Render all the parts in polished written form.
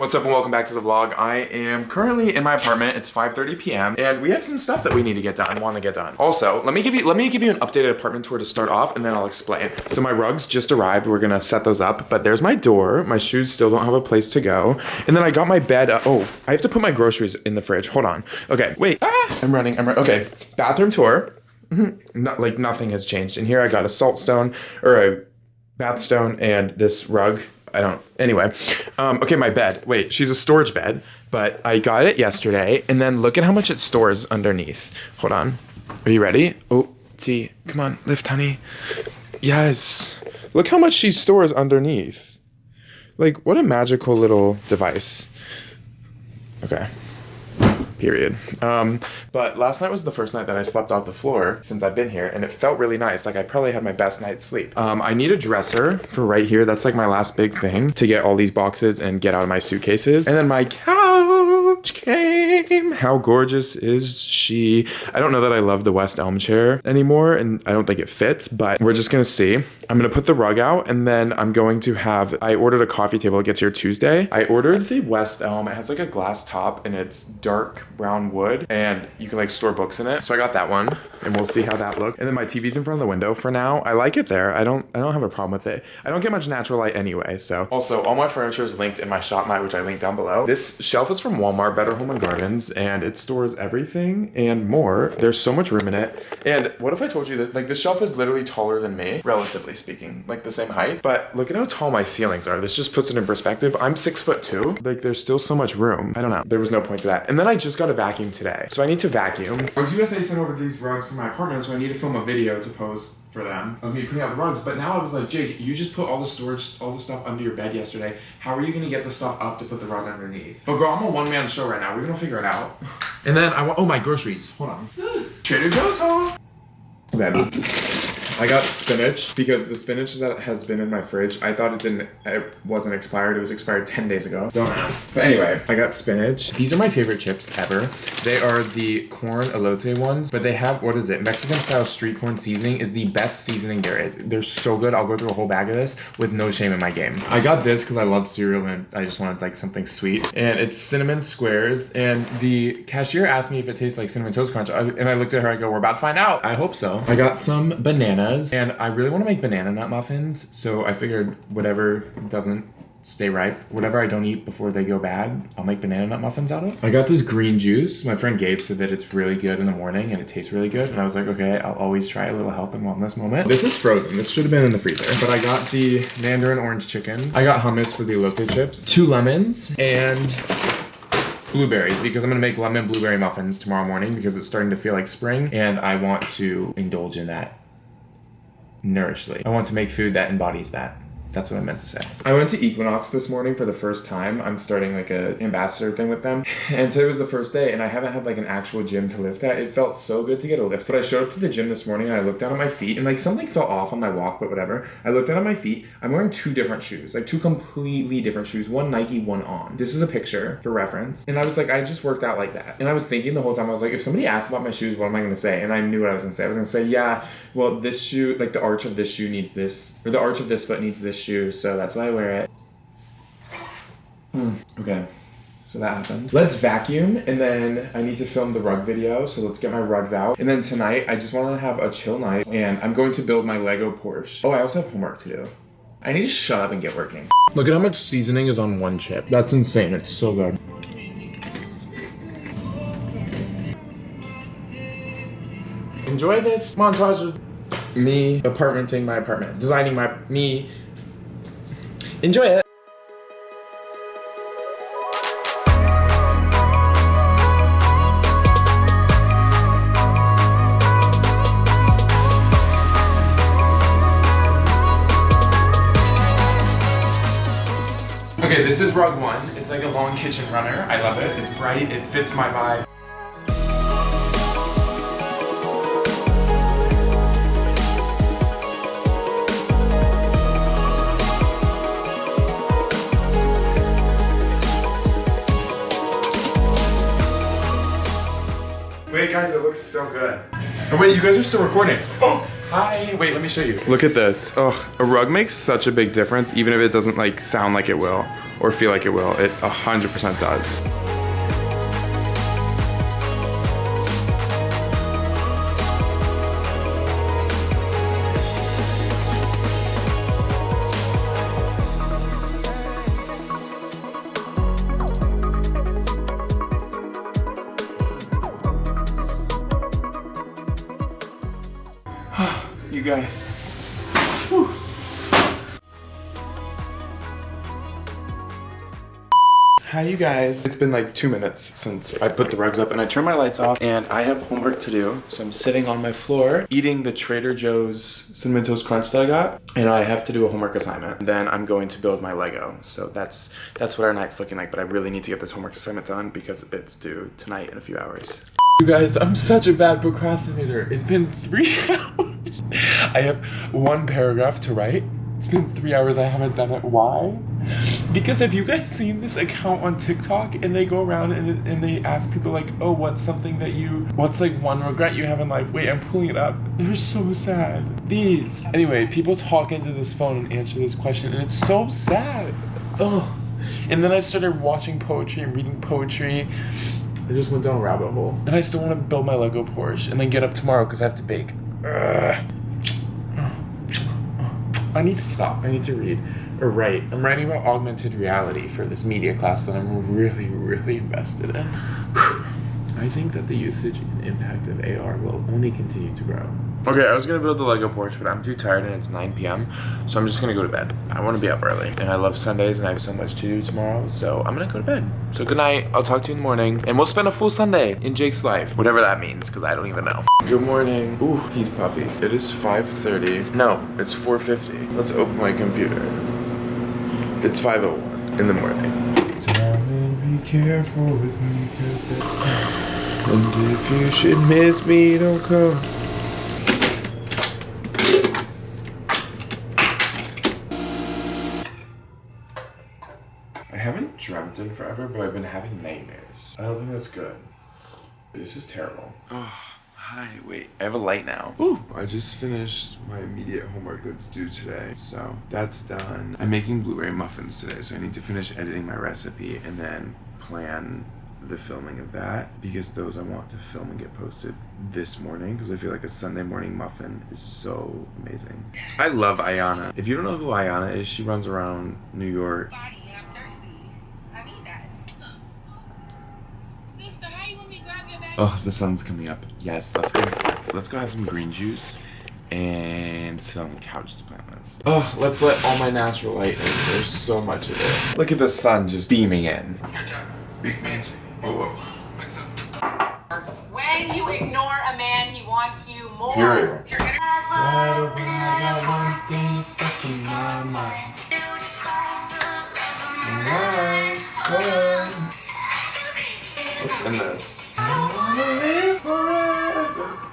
What's up and welcome back to the vlog. I am currently in my apartment. It's 5:30 p.m. and we have some stuff that we need to get done, want to get done. Also, let me give you an updated apartment tour to start off and then I'll explain. So my rugs just arrived. We're gonna set those up, but there's my door. My shoes still don't have a place to go. And then I got my bed. Oh, I have to put my groceries in the fridge. Hold on. Okay, wait. I'm running. Okay, bathroom tour. Not like nothing has changed. In here I got a salt stone or a bath stone and this rug. Anyway. Okay, my bed. Wait, she's a storage bed, but I got it yesterday, and then look at how much it stores underneath. Hold on. Are you ready? Oh, see, come on, lift, honey. Yes. Look how much she stores underneath. Like, what a magical little device. Okay. Period. But last night was the first night that I slept off the floor since I've been here, and it felt really nice. Like I probably had my best night's sleep. I need a dresser for right here. That's like my last big thing to get all these boxes and get out of my suitcases. And then my couch came. How gorgeous is she? I don't know that I love the West Elm chair anymore, and I don't think it fits, but we're just gonna see. I'm gonna put the rug out, and then I'm going to I ordered a coffee table. It gets here Tuesday. I ordered the West Elm. It has like a glass top, and it's dark brown wood, and you can like store books in it. So I got that one, and we'll see how that looks. And then my TV's in front of the window for now. I like it there. I don't have a problem with it. I don't get much natural light anyway, so. Also, all my furniture is linked in my shop mat, which I linked down below. This shelf is from Walmart, Better Home and Gardens, and it stores everything and more. There's so much room in it. And what if I told you that like this shelf is literally taller than me, relatively speaking, like the same height, but look at how tall my ceilings are. This just puts it in perspective. I'm 6'2". Like there's still so much room. I don't know. There was no point to that. And then I just got a vacuum today. So I need to vacuum. Rugs, you guys sent over these rugs from my apartment, so I need to film a video to post for them of me putting out the rugs. But now I was like, Jake, you just put all the stuff under your bed yesterday. How are you gonna get the stuff up to put the rug underneath? But girl, I'm a one-man show right now. We're gonna figure it out. And then oh, my groceries. Hold on. Trader Joe's haul. Okay. I got spinach because the spinach that has been in my fridge, I thought it wasn't expired. It was expired 10 days ago. Don't ask. But anyway, I got spinach. These are my favorite chips ever. They are the corn elote ones, but they have, what is it? Mexican style street corn seasoning is the best seasoning there is. They're so good. I'll go through a whole bag of this with no shame in my game. I got this because I love cereal and I just wanted like something sweet. And it's cinnamon squares. And the cashier asked me if it tastes like Cinnamon Toast Crunch. And I looked at her, I go, we're about to find out. I hope so. I got some bananas. And I really want to make banana nut muffins, so I figured whatever doesn't stay ripe, whatever I don't eat before they go bad, I'll make banana nut muffins out of. I got this green juice. My friend Gabe said that it's really good in the morning and it tastes really good. And I was like, okay, I'll always try a little health and wellness moment. This is frozen. This should have been in the freezer. But I got the mandarin orange chicken. I got hummus for the elote chips, 2 lemons, and blueberries because I'm gonna make lemon blueberry muffins tomorrow morning because it's starting to feel like spring and I want to indulge in that nourishly. I want to make food that embodies that. That's what I meant to say. I went to Equinox this morning for the first time. I'm starting like a ambassador thing with them. And today was the first day and I haven't had like an actual gym to lift at. It felt so good to get a lift. But I showed up to the gym this morning and I looked down at my feet and like something felt off on my walk, but whatever. I looked down at my feet. I'm wearing 2 different shoes, like 2 completely different shoes. One Nike, one On. This is a picture for reference. And I was like, I just worked out like that. And I was thinking the whole time, I was like, if somebody asked about my shoes, what am I gonna say? And I knew what I was gonna say. I was gonna say, yeah, well, this shoe, like the arch of this shoe needs this, or the arch of this foot needs this shoe. So that's why I wear it. Okay, so that happened. Let's vacuum, and then I need to film the rug video, so let's get my rugs out. And then tonight, I just want to have a chill night, and I'm going to build my Lego Porsche. Oh, I also have homework to do. I need to shut up and get working. Look at how much seasoning is on one chip. That's insane, it's so good. Enjoy this montage of me apartmenting my apartment, designing me. Enjoy it. Okay, this is rug 1. It's like a long kitchen runner. I love it. It's bright. It fits my vibe. Wait guys, it looks so good. Oh wait, you guys are still recording. Oh! Hi. Wait, let me show you. Look at this. Oh, a rug makes such a big difference, even if it doesn't like sound like it will or feel like it will. It 100% does. You guys. Whew. Hi you guys. It's been like 2 minutes since I put the rugs up and I turned my lights off and I have homework to do. So I'm sitting on my floor eating the Trader Joe's Cinnamon Toast Crunch that I got. And I have to do a homework assignment. Then I'm going to build my Lego. So that's what our night's looking like, but I really need to get this homework assignment done because it's due tonight in a few hours. You guys, I'm such a bad procrastinator. It's been 3 hours. I have 1 paragraph to write. It's been 3 hours, I haven't done it. Why? Because have you guys seen this account on TikTok and they go around and they ask people like, oh, what's like one regret you have in life? Wait, I'm pulling it up. They're so sad. These. Anyway, people talk into this phone and answer this question and it's so sad. Oh. And then I started watching poetry and reading poetry. I just went down a rabbit hole. And I still want to build my Lego Porsche and then get up tomorrow because I have to bake. I need to stop. I need to read or write. I'm writing about augmented reality for this media class that I'm really, really invested in. I think that the usage and impact of AR will only continue to grow. Okay, I was gonna build the Lego Porsche, but I'm too tired and it's 9 p.m. So I'm just gonna go to bed. I wanna be up early and I love Sundays and I have so much to do tomorrow. So I'm gonna go to bed. So good night, I'll talk to you in the morning and we'll spend a full Sunday in Jake's life. Whatever that means, because I don't even know. Good morning. Ooh, he's puffy. It is 5:30. No, it's 4:50. Let's open my computer. It's 5:01 in the morning. Be careful with me, and if you should miss me, don't come. I haven't dreamt in forever, but I've been having nightmares. I don't think that's good. This is terrible. Oh, hi, wait, I have a light now. Ooh, I just finished my immediate homework that's due today, so that's done. I'm making blueberry muffins today, so I need to finish editing my recipe and then plan the filming of that because those I want to film and get posted this morning because I feel like a Sunday morning muffin is so amazing. I love Ayana. If you don't know who Ayana is, she runs around New York. Oh, the sun's coming up. Yes, let's go have some green juice and sit on the couch to plan this. Oh, let's let all my natural light in. There's so much of it. Look at the sun just beaming in. When you ignore a man, he wants you more. Period. You're gonna Wide open, I got one thing stuck in my mind. What's in this?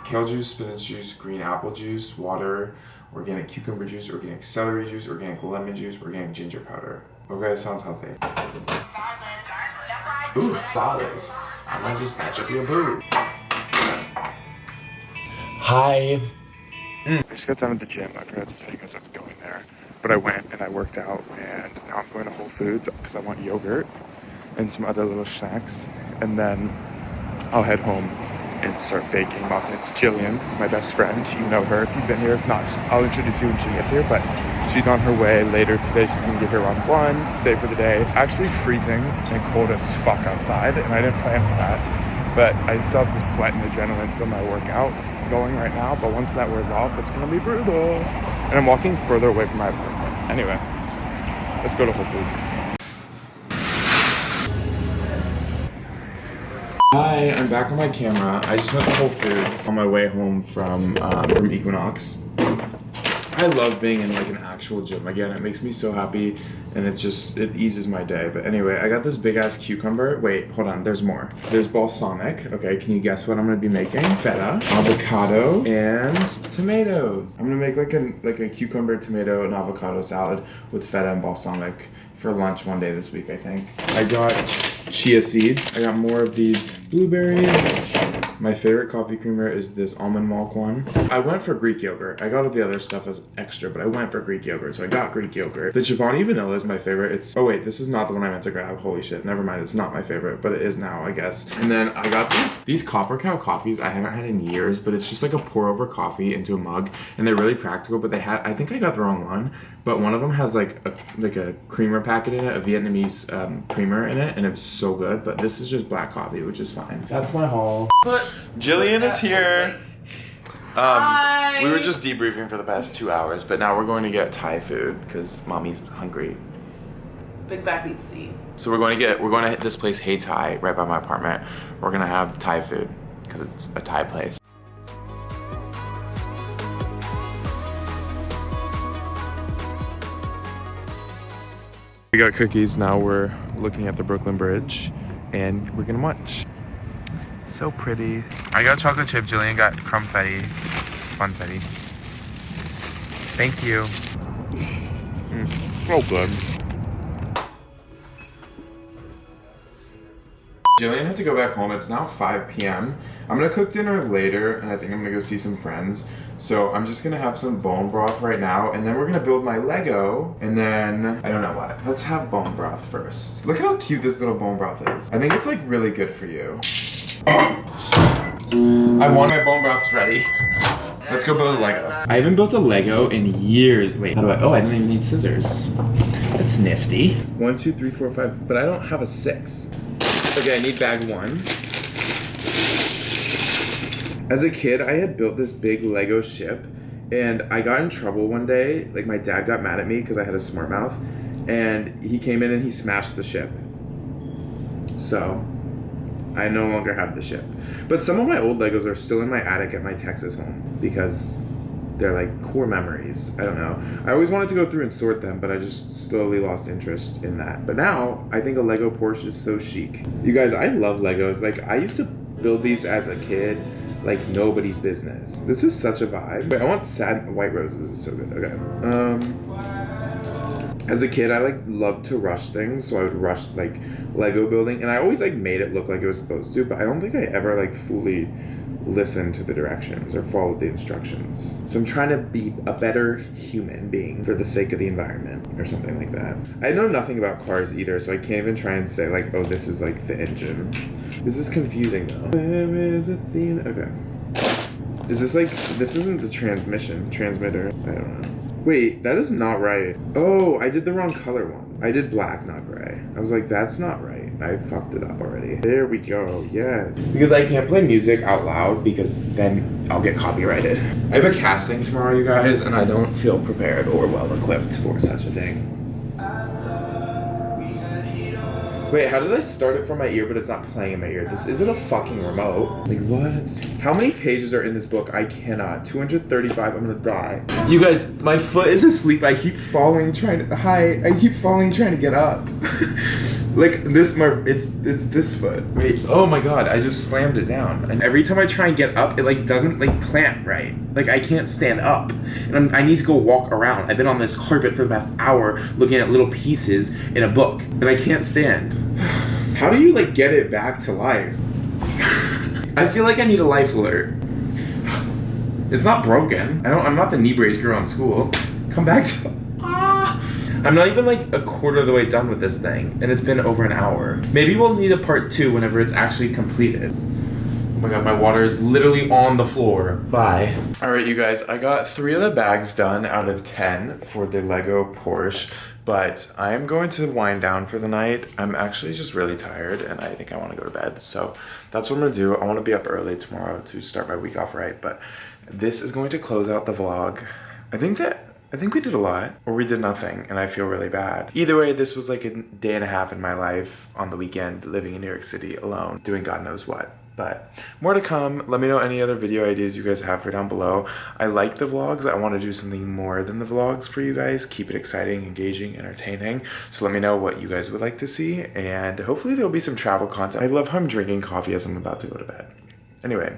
Kale juice, spinach juice, green apple juice, water, organic cucumber juice, organic celery juice, organic lemon juice, organic ginger powder. Okay, sounds healthy. Ooh, flawless. I might just snatch up your boob. Hi. I just got done at the gym. I forgot to tell you guys I was going there. But I went and I worked out and now I'm going to Whole Foods because I want yogurt and some other little snacks. And then I'll head home and start baking muffins. Jillian, my best friend, you know her if you've been here. If not, I'll introduce you when she gets here. But she's on her way later today. She's gonna get here around 1, stay for the day. It's actually freezing and cold as fuck outside and I didn't plan for that. But I still have the sweat and adrenaline from my workout going right now. But once that wears off, it's gonna be brutal. And I'm walking further away from my apartment. Anyway, let's go to Whole Foods. Hi, I'm back on my camera. I just went to Whole Foods on my way home from Equinox. I love being in like an actual gym again. It makes me so happy and it eases my day. But anyway, I got this big ass cucumber. Wait, hold on, there's more. There's balsamic. Okay, can you guess what I'm gonna be making? Feta, avocado, and tomatoes. I'm gonna make like a cucumber, tomato, and avocado salad with feta and balsamic for lunch one day this week, I think. I got chia seeds. I got more of these blueberries. My favorite coffee creamer is this almond milk one. I went for Greek yogurt. I got all the other stuff as extra, but I went for Greek yogurt, so I got Greek yogurt. The Chobani vanilla is my favorite. Oh wait, this is not the one I meant to grab. Holy shit, never mind. It's not my favorite, but it is now, I guess. And then I got these Copper Cow coffees I haven't had in years, but it's just like a pour over coffee into a mug, and they're really practical, but I think I got the wrong one, but one of them has like a creamer packet in it, a Vietnamese creamer in it, and it's so good, but this is just black coffee, which is fine. That's my haul. Jillian is here. Hi. We were just debriefing for the past 2 hours, but now we're going to get Thai food because mommy's hungry. Big back needs to eat. So we're going to hit this place, Hey Thai, right by my apartment. We're gonna have Thai food because it's a Thai place. We got cookies, now we're looking at the Brooklyn Bridge and we're gonna watch. So pretty. I got chocolate chip, Jillian got crumpetti, funfetti. Thank you. So good. Jillian had to go back home. It's now 5 p.m. I'm gonna cook dinner later and I think I'm gonna go see some friends. So I'm just gonna have some bone broth right now and then we're gonna build my Lego and then I don't know what. Let's have bone broth first. Look at how cute this little bone broth is. I think it's like really good for you. I want my bone broths ready. Let's go build a Lego. I haven't built a Lego in years. Wait, how do I? Oh, I didn't even need scissors. That's nifty. 1, 2, 3, 4, 5. But I don't have a 6. Okay, I need bag 1. As a kid, I had built this big Lego ship, and I got in trouble one day. Like my dad got mad at me because I had a smart mouth, and he came in and he smashed the ship. So I no longer have the ship. But some of my old Legos are still in my attic at my Texas home because they're like core memories. I don't know. I always wanted to go through and sort them, but I just slowly lost interest in that. But now I think a Lego Porsche is so chic. You guys, I love Legos. Like I used to build these as a kid like nobody's business. This is such a vibe. Wait, I want sad white roses. It's so good. Okay. As a kid, I like loved to rush things, so I would rush like Lego building, and I always like made it look like it was supposed to, but I don't think I ever like fully listened to the directions or followed the instructions. So I'm trying to be a better human being for the sake of the environment or something like that. I know nothing about cars either, so I can't even try and say like, oh, this is like the engine. This is confusing though. There is a theme. Okay. Is this like, this isn't the transmitter? I don't know. Wait, that is not right. Oh, I did the wrong color one. I did black, not gray. I was like, that's not right. I fucked it up already. There we go, yes. Because I can't play music out loud because then I'll get copyrighted. I have a casting tomorrow, you guys, and I don't feel prepared or well equipped for such a thing. Wait, how did I start it from my ear, but it's not playing in my ear? This isn't a fucking remote. Like, what? How many pages are in this book? I cannot. 235, I'm gonna die. You guys, my foot is asleep. I keep falling trying to get up. Like, it's this foot. Wait, oh my god, I just slammed it down. And every time I try and get up, it like doesn't like plant right. Like, I can't stand up. And I need to go walk around. I've been on this carpet for the past hour looking at little pieces in a book, and I can't stand. How do you like get it back to life? I feel like I need a life alert. It's not broken. I'm not the knee brace girl in school. Come back to... I'm not even like a quarter of the way done with this thing, and it's been over an hour. Maybe we'll need a part 2 whenever it's actually completed. Oh my god, my water is literally on the floor. Bye. Alright, you guys, I got 3 of the bags done out of 10 for the Lego Porsche, but I am going to wind down for the night. I'm actually just really tired, and I think I want to go to bed, so that's what I'm going to do. I want to be up early tomorrow to start my week off right, but this is going to close out the vlog. I think we did a lot, or we did nothing, and I feel really bad. Either way, this was like a day and a half in my life on the weekend, living in New York City alone, doing God knows what. But more to come. Let me know any other video ideas you guys have for down below. I like the vlogs. I want to do something more than the vlogs for you guys. Keep it exciting, engaging, entertaining. So let me know what you guys would like to see, and hopefully there'll be some travel content. I love how I'm drinking coffee as I'm about to go to bed. Anyway,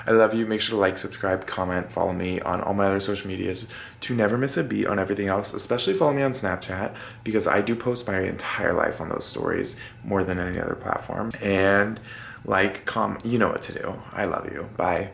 I love you. Make sure to like, subscribe, comment, follow me on all my other social medias to never miss a beat on everything else. Especially follow me on Snapchat because I do post my entire life on those stories more than any other platform. And like, comment. You know what to do. I love you. Bye.